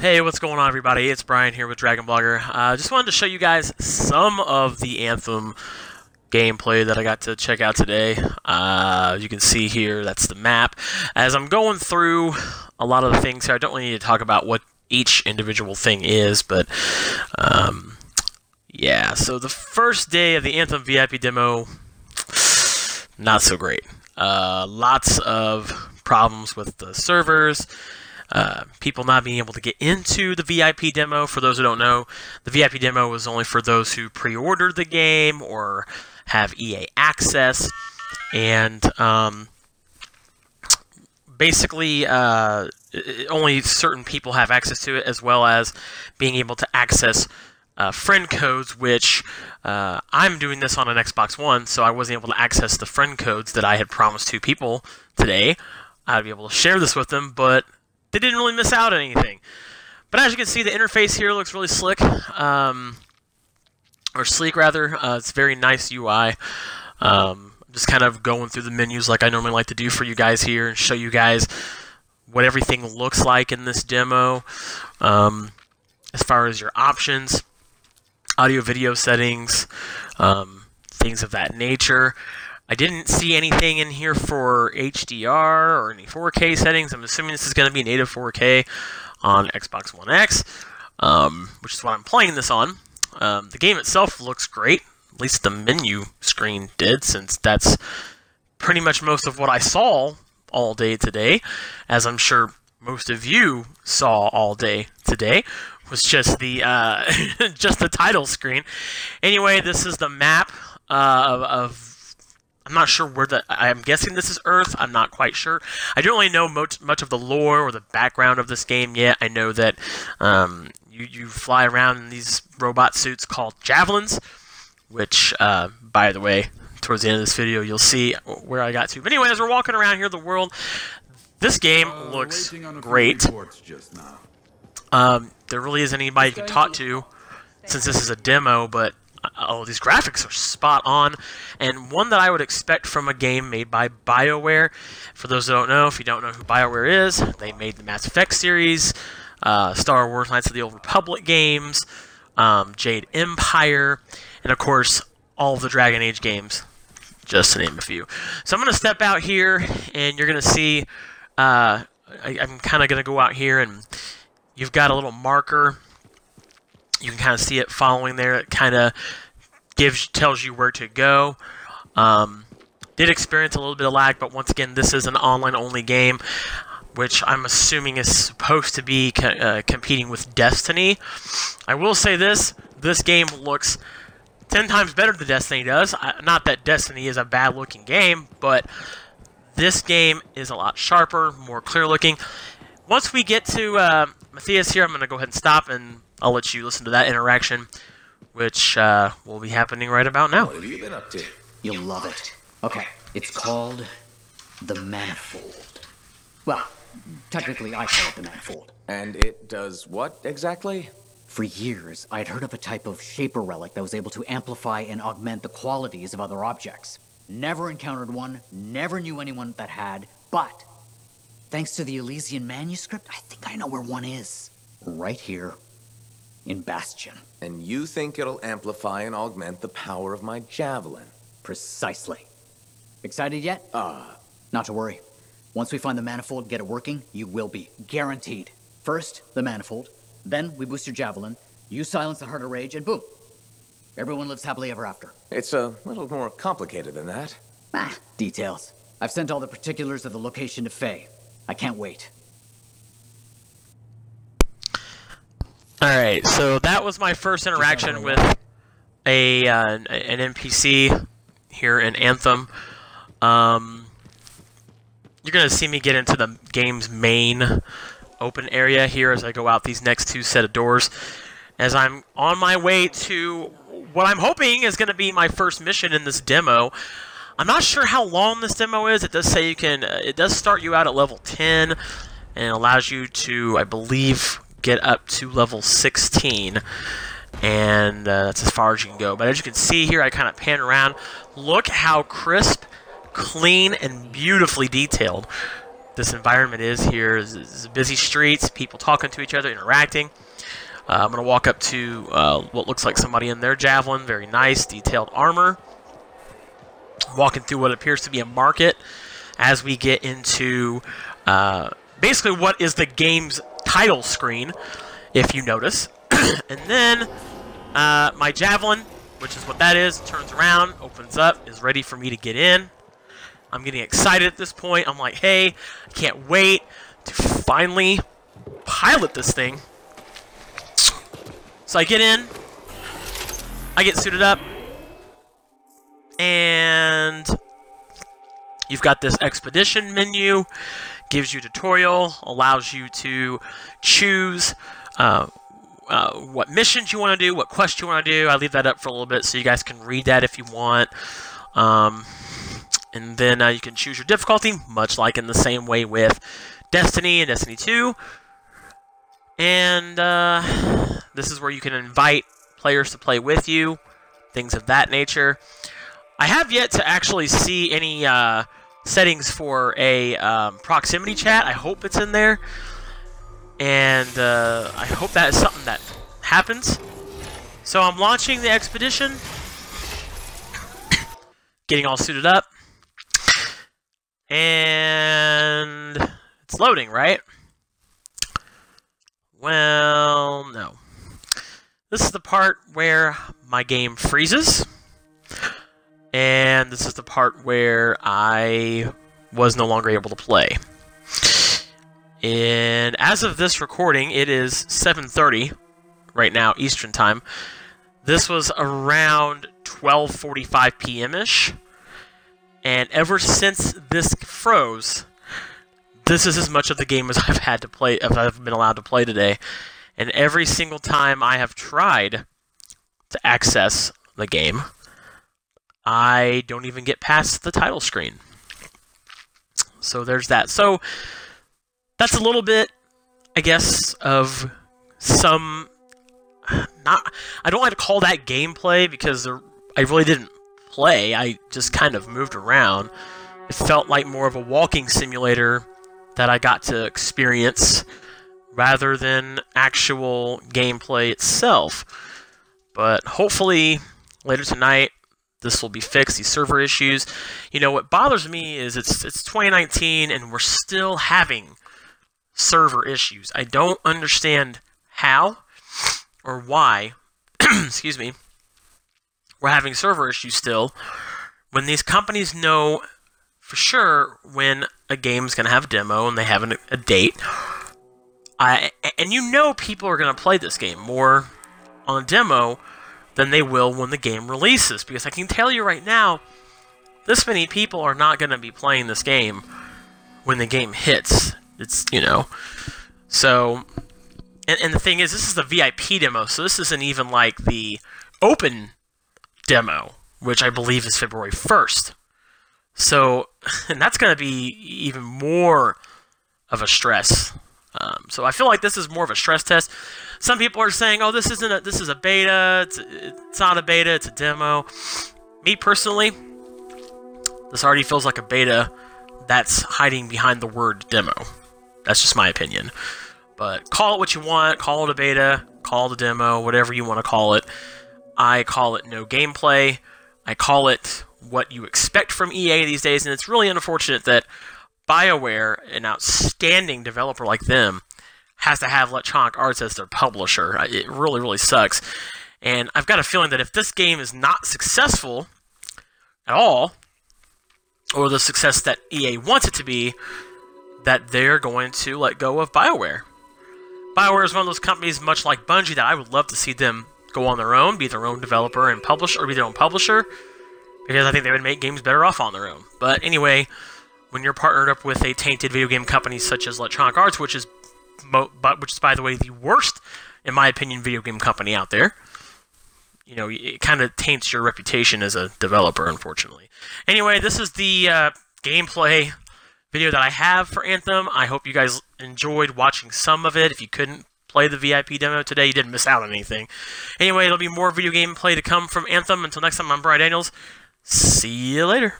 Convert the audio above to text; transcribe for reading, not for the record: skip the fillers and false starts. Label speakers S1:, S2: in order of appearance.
S1: Hey, what's going on, everybody? It's Brian here with Dragon Blogger. Just wanted to show you guys some of the Anthem gameplay that I got to check out today. You can see here, that's the map. As I'm going through a lot of the things here, I don't really need to talk about what each individual thing is, but yeah, so the first day of the Anthem VIP demo, not so great. Lots of problems with the servers. People not being able to get into the VIP demo. For those who don't know, the VIP demo was only for those who pre-ordered the game or have EA access, and basically only certain people have access to it, as well as being able to access friend codes, which I'm doing this on an Xbox One, so I wasn't able to access the friend codes that I had promised to people today. I'd be able to share this with them, but they didn't really miss out on anything. But as you can see, the interface here looks really slick, or sleek rather. It's very nice UI. Just kind of going through the menus like I normally like to do for you guys here and show you guys what everything looks like in this demo. As far as your options, audio video settings, things of that nature. I didn't see anything in here for HDR or any 4K settings. I'm assuming this is going to be native 4K on Xbox One X, which is what I'm playing this on. The game itself looks great. At least the menu screen did, since that's pretty much most of what I saw all day today, as I'm sure most of you saw all day today, was just the just the title screen. Anyway, this is the map of I'm not sure where I'm guessing this is Earth. I'm not quite sure. I don't really know much of the lore or the background of this game yet. I know that you fly around in these robot suits called javelins, which, by the way, towards the end of this video, you'll see where I got to. But anyway, as we're walking around here, the world, this game looks great. There really isn't anybody you can talk to, since this is a demo, but oh, these graphics are spot on, and one that I would expect from a game made by BioWare. For those who don't know, if you don't know who BioWare is, they made the Mass Effect series, Star Wars Knights of the Old Republic games, Jade Empire, and of course, all of the Dragon Age games, just to name a few. So I'm going to step out here, and you're going to see, I'm kind of going to go out here, and you've got a little marker. You can kind of see it following there. It kind of tells you where to go. Did experience a little bit of lag, but once again, this is an online-only game, which I'm assuming is supposed to be competing with Destiny. I will say this game looks 10 times better than Destiny does. Not that Destiny is a bad-looking game, but this game is a lot sharper, more clear-looking. Once we get to Matthias here, I'm going to go ahead and stop, and I'll let you listen to that interaction, which will be happening right about now.
S2: What have you been up to?
S3: You'll love it. Okay, it's called the Manifold. Well, technically I call it the Manifold.
S2: And it does what exactly?
S3: For years, I'd heard of a type of Shaper relic that was able to amplify and augment the qualities of other objects. Never encountered one, never knew anyone that had, but thanks to the Elysian manuscript, I think I know where one is. Right here in Bastion.
S2: And you think it'll amplify and augment the power of my javelin?
S3: Precisely. Excited yet? Not to worry. Once we find the Manifold, get it working, you will be. Guaranteed. First, the Manifold. Then, we boost your javelin. You silence the Heart of Rage, and boom. Everyone lives happily ever after.
S2: It's a little more complicated than that.
S3: Details. I've sent all the particulars of the location to Faye. I can't wait.
S1: Alright, so that was my first interaction with an NPC here in Anthem. You're going to see me get into the game's main open area here as I go out these next two set of doors, as I'm on my way to what I'm hoping is going to be my first mission in this demo. I'm not sure how long this demo is. It does say you can, it does start you out at level 10 and allows you to, I believe, get up to level 16, and that's as far as you can go. But as you can see here, I kind of pan around. Look how crisp, clean, and beautifully detailed this environment is here. Is busy streets, people talking to each other, interacting. I'm going to walk up to what looks like somebody in their javelin. Very nice, detailed armor. Walking through what appears to be a market as we get into basically what is the game's title screen, if you notice. And then my javelin, which is what that is, turns around, opens up, is ready for me to get in. I'm getting excited at this point. I'm like, hey, I can't wait to finally pilot this thing. So I get in, I get suited up, and you've got this expedition menu, gives you a tutorial, allows you to choose what missions you want to do, what quests you want to do. I leave that up for a little bit so you guys can read that if you want. And then you can choose your difficulty, much like in the same way with Destiny and Destiny 2. And this is where you can invite players to play with you, things of that nature. I have yet to actually see any settings for a proximity chat. I hope it's in there. And I hope that is something that happens. So I'm launching the expedition. Getting all suited up. And it's loading, right? Well, no. This is the part where my game freezes. And this is the part where I was no longer able to play. And as of this recording, it is 7:30 right now, Eastern Time. This was around 12:45 p.m.-ish. And ever since this froze, this is as much of the game as I've had to play, as I've been allowed to play today. And every single time I have tried to access the game, I don't even get past the title screen. So there's that. So that's a little bit, I guess, of some... I don't like to call that gameplay because I really didn't play. I just kind of moved around. It felt like more of a walking simulator that I got to experience rather than actual gameplay itself. But hopefully later tonight this will be fixed, these server issues. You know, what bothers me is it's 2019 and we're still having server issues. I don't understand how or why, excuse me, we're having server issues still when these companies know for sure when a game's going to have a demo and they have a date. And you know people are going to play this game more on a demo than they will when the game releases. Because I can tell you right now, this many people are not going to be playing this game when the game hits. It's, you know. So, and the thing is, this is the VIP demo, so this isn't even like the open demo, which I believe is February 1st. So, and that's going to be even more of a stress. So I feel like this is more of a stress test. Some people are saying, "Oh, this is a beta. It's not a beta. It's a demo." Me personally, this already feels like a beta that's hiding behind the word demo. That's just my opinion. But call it what you want. Call it a beta. Call it a demo. Whatever you want to call it. I call it no gameplay. I call it what you expect from EA these days, and it's really unfortunate that BioWare, an outstanding developer like them, has to have Electronic Arts as their publisher. It really, really sucks. And I've got a feeling that if this game is not successful at all, or the success that EA wants it to be, that they're going to let go of BioWare. BioWare is one of those companies, much like Bungie, that I would love to see them go on their own, be their own developer and publish, or be their own publisher, because I think they would make games better off on their own. But anyway, when you're partnered up with a tainted video game company such as Electronic Arts, which is by the way the worst, in my opinion, video game company out there, you know, it kind of taints your reputation as a developer, unfortunately. Anyway, this is the gameplay video that I have for Anthem. I hope you guys enjoyed watching some of it. If you couldn't play the VIP demo today, you didn't miss out on anything. Anyway, there'll be more video gameplay to come from Anthem. Until next time, I'm Brian Daniels. See you later.